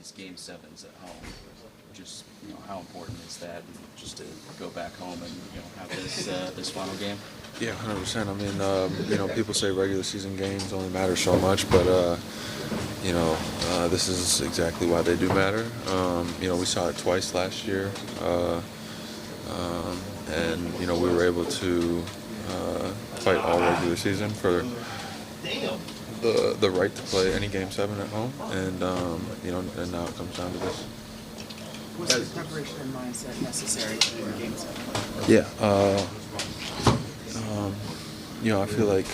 these game sevens at home. Just how important is that, just to go back home and have this final game? Yeah, 100%. I mean, people say regular season games only matter so much, but this is exactly why they do matter. We saw it twice last year, and we were able to fight all regular season for the right to play any game seven at home, and and now it comes down to this. What's the preparation and mindset necessary to win game seven? Yeah, I feel like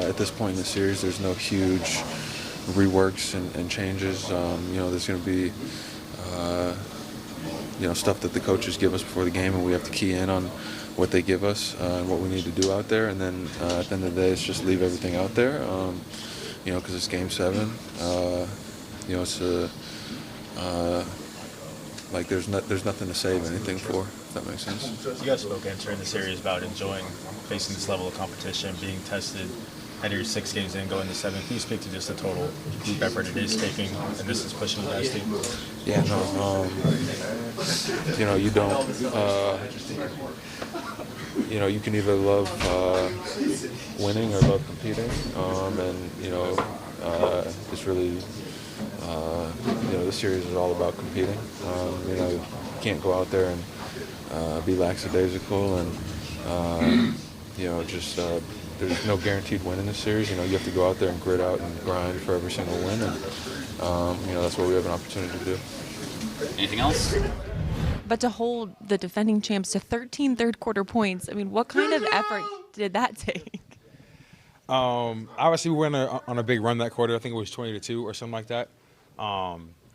at this point in the series, there's no huge reworks and changes. There's going to be stuff that the coaches give us before the game, and we have to key in on what they give us and what we need to do out there. And then at the end of the day, it's just leave everything out there. Because it's game seven. It's there's nothing to save anything for, if that makes sense. You guys spoke entering the series about enjoying facing this level of competition, being tested, and you're 6 games in, going to 7. Can you speak to just the total group effort it is taking, and this is pushing you guys to? Yeah, no. You don't. You can either love winning or love competing, it's really. This series is all about competing. You can't go out there and be lackadaisical and there's no guaranteed win in this series. You have to go out there and grit out and grind for every single win, and that's what we have an opportunity to do. Anything else? But to hold the defending champs to 13 third-quarter points, I mean, what kind of effort did that take? Obviously, we went on a big run that quarter. I think it was 20-2 or something like that.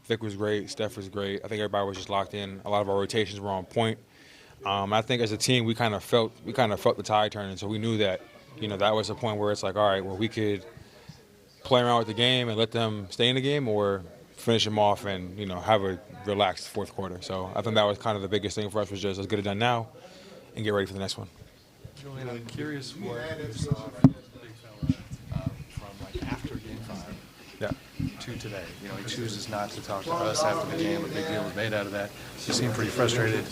Vic was great. Steph was great. I think everybody was just locked in. A lot of our rotations were on point. I think as a team, we kind of felt the tide turning. So we knew that, that was a point where it's like, all right, well, we could play around with the game and let them stay in the game, or finish them off and have a relaxed fourth quarter. So I think that was kind of the biggest thing for us, was just let's get it done now and get ready for the next one. Julian, I'm curious what you saw from this big fella from after Game 5 to today. He chooses not to talk to us after the game. A big deal was made out of that. He seemed pretty frustrated.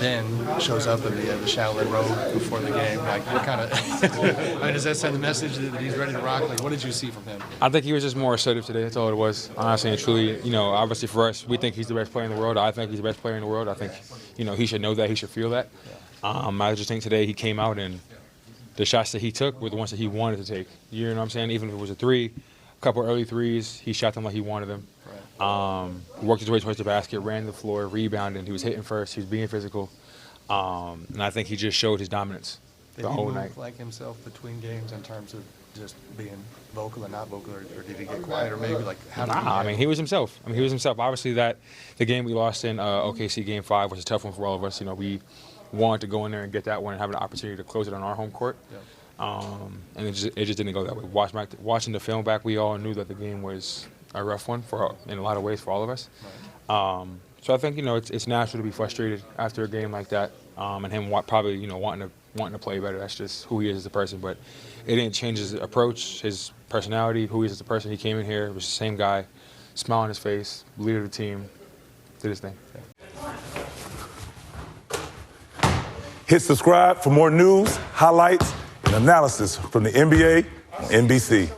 Then shows up in the Shaolin robe before the game. Like, what kind of? Does that send the message that he's ready to rock? Like, what did you see from him? I think he was just more assertive today. That's all it was. Honestly and truly, obviously for us, we think he's the best player in the world. I think he's the best player in the world. I think, he should know that. He should feel that. I just think today he came out and the shots that he took were the ones that he wanted to take. You know what I'm saying? Even if it was a 3, a couple early threes, he shot them like he wanted them. Right. Worked his way towards the basket, ran the floor, rebounded. He was hitting first. He was being physical. And I think he just showed his dominance the whole night. Did he move like himself between games in terms of just being vocal and not vocal, or did he get quiet, or maybe how did I mean, he was himself. Obviously, the game we lost in OKC Game 5 was a tough one for all of us. We wanted to go in there and get that one and have an opportunity to close it on our home court. Yep. And it just didn't go that way. Watching the film back, we all knew that the game was a rough one in a lot of ways for all of us. Right. So I think it's natural to be frustrated after a game like that, and him probably wanting to play better. That's just who he is as a person. But it didn't change his approach, his personality, who he is as a person. He came in here, was the same guy, smile on his face, leader of the team, did his thing. Yeah. Hit subscribe for more news, highlights, and analysis from the NBA on NBC.